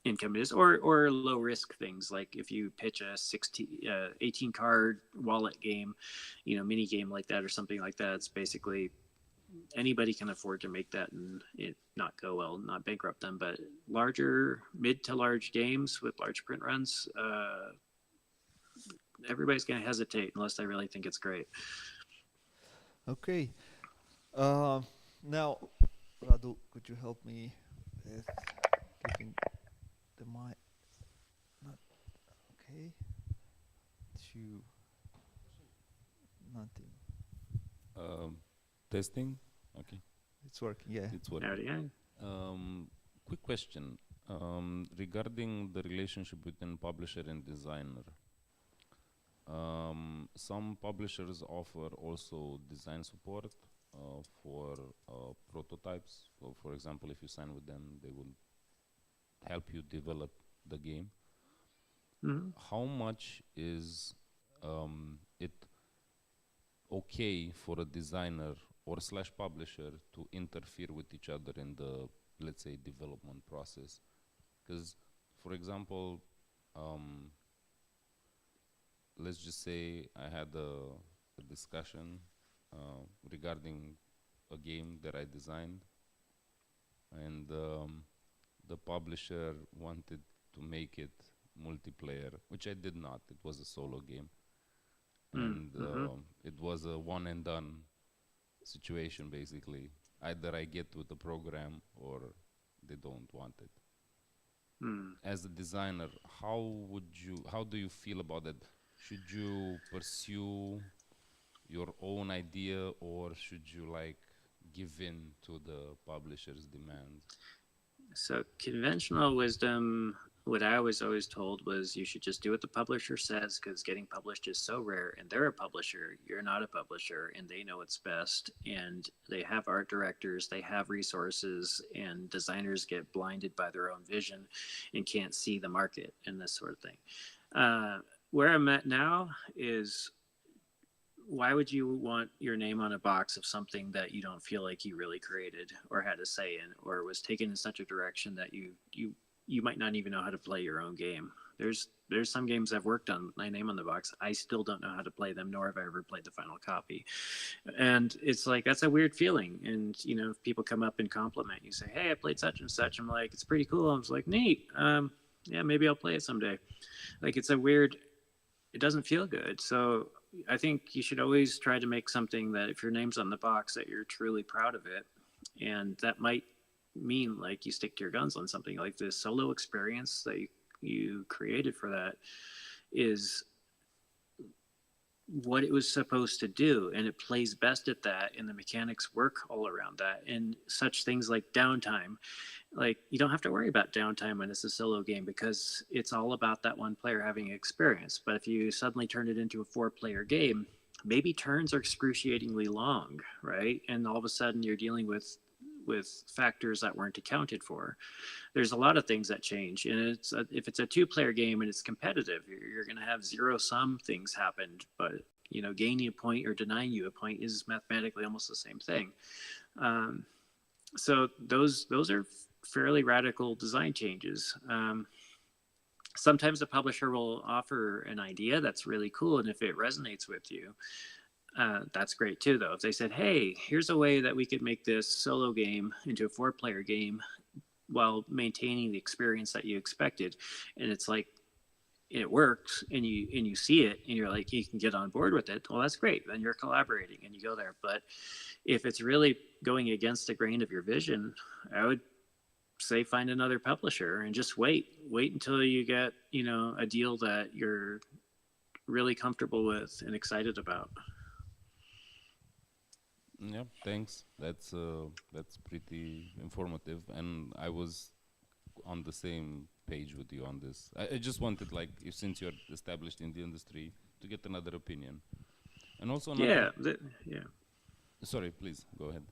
Speaker 2: income it is, or low risk things. Like if you pitch a 18 card wallet game, mini game like that or something like that, it's basically anybody can afford to make that and it not go well, not bankrupt them. But larger, mid to large games with large print runs, everybody's going to hesitate unless they really think it's great.
Speaker 1: Okay. Now, Radu, could you help me with keeping the mic? Not okay. Nothing.
Speaker 3: Testing. Okay.
Speaker 1: It's working. Yeah.
Speaker 3: It's working. Quick question regarding the relationship between publisher and designer. Some publishers offer also design support for prototypes. So for example, if you sign with them, they will help you develop the game.
Speaker 2: Mm-hmm.
Speaker 3: How much is it okay for a designer or / publisher to interfere with each other in the, let's say, development process? Because, for example, let's just say I had a discussion regarding a game that I designed, and the publisher wanted to make it multiplayer, which I did not. It was a solo game. And it was a one and done situation, basically. Either I get with the program or they don't want it. As a designer, how do you feel about that? Should you pursue your own idea, or should you give in to the publisher's demands?
Speaker 2: So conventional wisdom, what I was always told was you should just do what the publisher says, because getting published is so rare, and they're a publisher, you're not a publisher, and they know what's best, and they have art directors, they have resources, and designers get blinded by their own vision and can't see the market and this sort of thing. Where I'm at now is, why would you want your name on a box of something that you don't feel like you really created or had a say in, or was taken in such a direction that you might not even know how to play your own game? There's some games I've worked on, my name on the box, I still don't know how to play them, nor have I ever played the final copy. And it's like, that's a weird feeling. And if people come up and compliment you, say, hey, I played such and such, I'm like, it's pretty cool. I was like, neat. Yeah, maybe I'll play it someday. Like, it's a weird, it doesn't feel good. So I think you should always try to make something that, if your name's on the box, that you're truly proud of it. And that might mean you stick to your guns on something. Like this solo experience that you created for that is what it was supposed to do, and it plays best at that, and the mechanics work all around that. And such things like downtime, you don't have to worry about downtime when it's a solo game, because it's all about that one player having experience. But if you suddenly turn it into a 4-player game, maybe turns are excruciatingly long, right? And all of a sudden you're dealing with factors that weren't accounted for. There's a lot of things that change, and if it's a 2-player game and it's competitive, you're going to have zero-sum things happen. But gaining a point or denying you a point is mathematically almost the same thing. So those are fairly radical design changes. Sometimes the publisher will offer an idea that's really cool, and if it resonates with you, that's great too, though. If they said, hey, here's a way that we could make this solo game into a 4-player game while maintaining the experience that you expected, and it's like it works, and you see it, and you're like, you can get on board with it, well, that's great. Then you're collaborating and you go there. But if it's really going against the grain of your vision, I would say find another publisher and just wait until you get, a deal that you're really comfortable with and excited about.
Speaker 3: Yeah, thanks. That's pretty informative, and I was on the same page with you on this. I just wanted, like, since you're established in the industry, to get another opinion, and also another.
Speaker 2: Yeah.
Speaker 3: Sorry, please go ahead.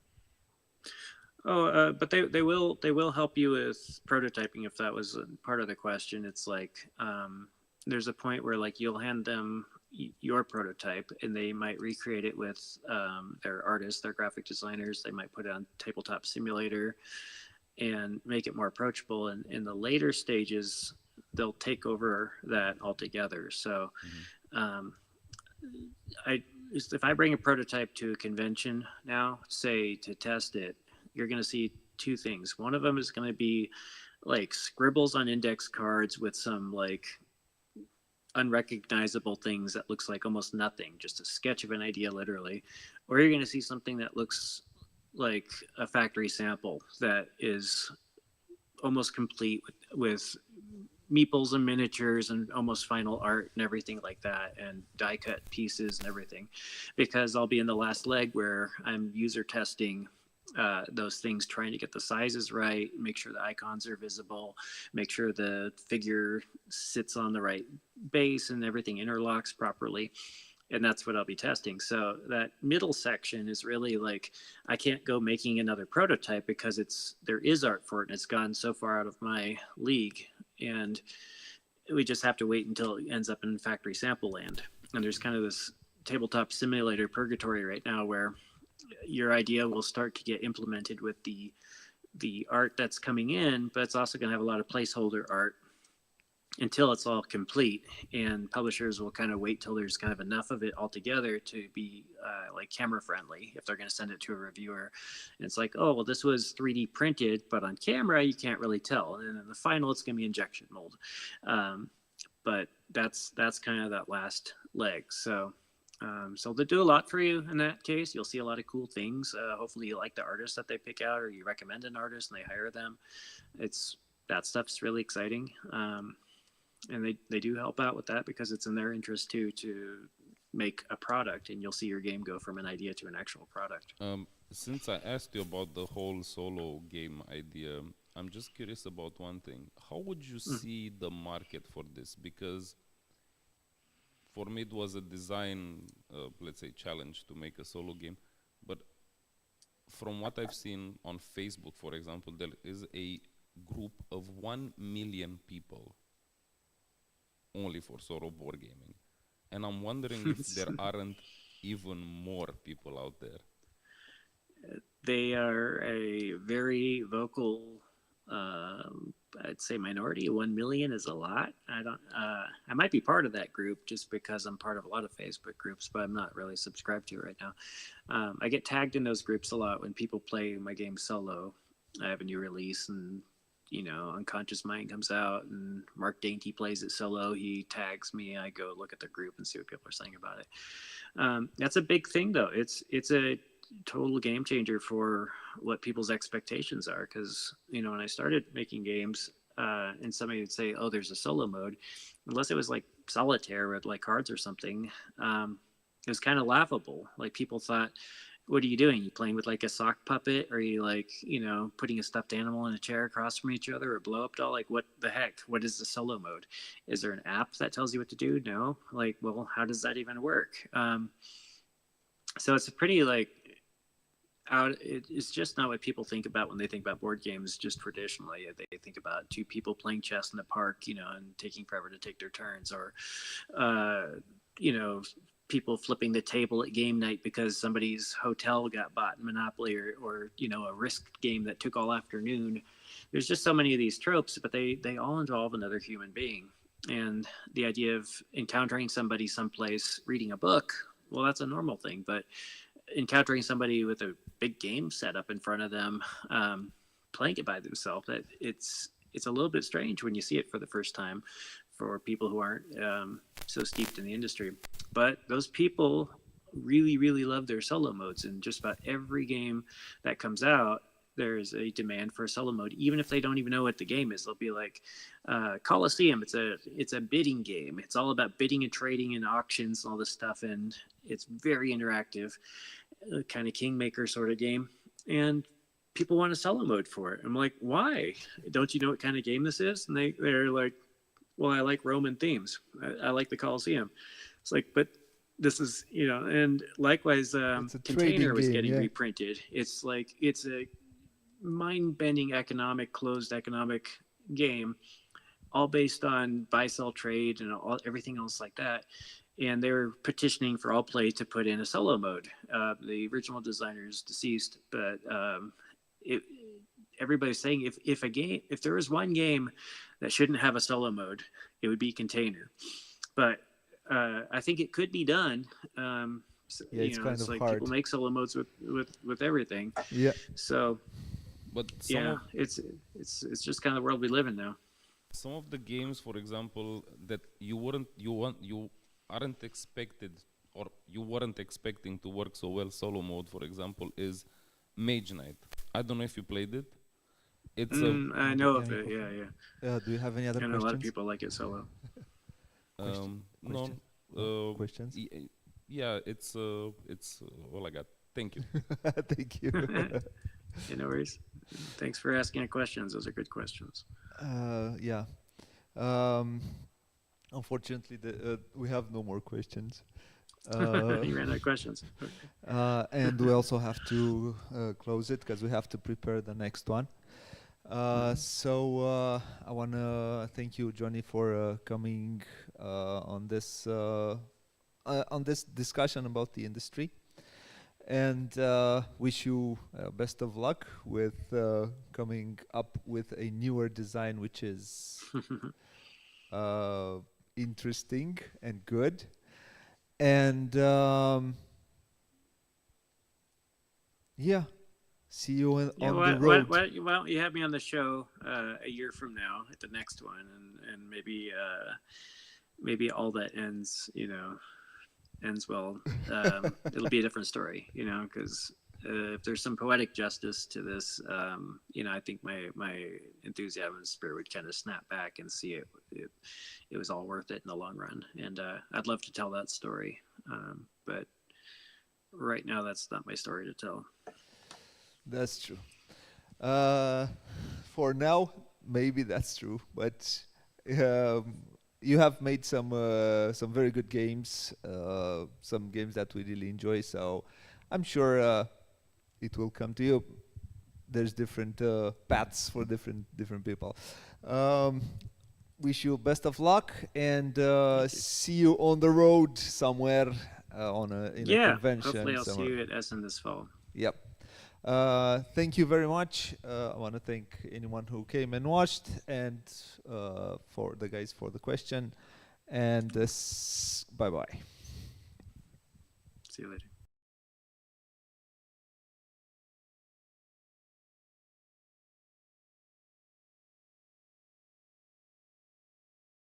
Speaker 2: Oh, but they will help you with prototyping if that was part of the question. It's like there's a point where like you'll hand them your prototype and they might recreate it with their artists, their graphic designers. They might put it on Tabletop Simulator and make it more approachable. And in the later stages, they'll take over that altogether. So if I bring a prototype to a convention now, say to test it, you're going to see two things. One of them is going to be like scribbles on index cards with some like unrecognizable things that looks like almost nothing, just a sketch of an idea literally. Or you're going to see something that looks like a factory sample that is almost complete with meeples and miniatures and almost final art and everything like that, and die cut pieces and everything, because I'll be in the last leg where I'm user testing those things, trying to get the sizes right, make sure the icons are visible, make sure the figure sits on the right base and everything interlocks properly. And that's what I'll be testing. So that middle section is really like, I can't go making another prototype because there is art for it and it's gone so far out of my league. And we just have to wait until it ends up in factory sample land. And there's kind of this tabletop simulator purgatory right now where your idea will start to get implemented with the art that's coming in, but it's also going to have a lot of placeholder art until it's all complete. And publishers will kind of wait till there's kind of enough of it all together to be like camera friendly if they're going to send it to a reviewer. And it's like, oh, well, this was 3D printed, but on camera you can't really tell. And then in the final, it's going to be injection mold. But that's kind of that last leg. So they do a lot for you in that case. You'll see a lot of cool things. Hopefully you like the artist that they pick out, or you recommend an artist and they hire them. That stuff's really exciting. And they do help out with that because it's in their interest too to make a product, and you'll see your game go from an idea to an actual product.
Speaker 3: Since I asked you about the whole solo game idea, I'm just curious about one thing. How would you see the market for this? Because for me, it was a design, let's say, challenge to make a solo game. But from what I've seen on Facebook, for example, there is a group of 1 million people only for solo board gaming. And I'm wondering if there aren't even more people out there.
Speaker 2: They are a very vocal, I'd say minority. 1 million is a lot. I might be part of that group just because I'm part of a lot of Facebook groups, but I'm not really subscribed to it right now. I get tagged in those groups a lot when people play my game solo. I have a new release and Unconscious Mind comes out and Mark Dainty plays it solo. He tags me. I go look at the group and see what people are saying about it. That's a big thing though. It's a total game changer for what people's expectations are. Cause when I started making games, and somebody would say, oh, there's a solo mode, unless it was like solitaire with like cards or something. It was kind of laughable. Like people thought, what are you doing? You playing with like a sock puppet? Or are you like, putting a stuffed animal in a chair across from each other, or a blow up doll? Like what the heck? What is the solo mode? Is there an app that tells you what to do? No. Like, well, how does that even work? So it's a pretty like it's just not what people think about when they think about board games. Just traditionally, they think about two people playing chess in the park, and taking forever to take their turns, or, people flipping the table at game night because somebody's hotel got bought in Monopoly, or a Risk game that took all afternoon. There's just so many of these tropes, but they all involve another human being. And the idea of encountering somebody someplace reading a book, well, that's a normal thing. But encountering somebody with a big game set up in front of them, playing it by themselves, it's a little bit strange when you see it for the first time. for people who aren't so steeped in the industry. But those people really, really love their solo modes, and just about every game that comes out, there's a demand for a solo mode, even if they don't even know what the game is. They'll be like, Coliseum, it's a bidding game. It's all about bidding and trading and auctions and all this stuff, and it's very interactive, kind of Kingmaker sort of game. And people want a solo mode for it. I'm like, why? Don't you know what kind of game this is? And they're like, well, I like Roman themes. I like the Coliseum. It's like, but this is, and likewise, Container was getting reprinted. It's like, it's a mind-bending closed economic game, all based on buy, sell, trade, and everything else like that. And they were petitioning for All Play to put in a solo mode. The original designer is deceased, but everybody's saying if there was one game that shouldn't have a solo mode, it would be Container. But I think it could be done.
Speaker 1: It's kind of
Speaker 2: like
Speaker 1: hard.
Speaker 2: People make solo modes with everything.
Speaker 1: Yeah.
Speaker 2: So,
Speaker 3: but
Speaker 2: it's just kind of the world we live in now.
Speaker 3: Some of the games, for example, that you weren't expecting to work so well solo mode, for example, is Mage Knight. I don't know if you played it. It's
Speaker 2: I know of it. Yeah.
Speaker 1: Do you have any other
Speaker 2: I know
Speaker 1: questions?
Speaker 2: a lot of people like it solo.
Speaker 1: Questions?
Speaker 3: Yeah, it's all I got. Thank you.
Speaker 1: Thank you.
Speaker 2: Yeah, no worries. Thanks for asking the questions. Those are good questions.
Speaker 1: Yeah. Unfortunately, we have no more questions.
Speaker 2: You ran out of questions.
Speaker 1: And we also have to close it because we have to prepare the next one. So I want to thank you, Jonny, for coming on this discussion about the industry, and wish you best of luck with coming up with a newer design, which is interesting and good. And see you on the road.
Speaker 2: Why don't you have me on the show a year from now at the next one, and maybe all that ends well. It'll be a different story, because if there's some poetic justice to this, I think my enthusiasm and spirit would kind of snap back and see it was all worth it in the long run. And I'd love to tell that story, but right now that's not my story to tell.
Speaker 1: That's true. For now, maybe that's true, but you have made some very good games, some games that we really enjoy. So I'm sure it will come to you. There's different paths for different people. Wish you best of luck, and see you on the road somewhere in a convention.
Speaker 2: Hopefully I'll
Speaker 1: somewhere.
Speaker 2: see you at Essen this fall.
Speaker 1: Yep. Thank you very much. I want to thank anyone who came and watched, and for the guys for the question. And bye-bye.
Speaker 2: See you later.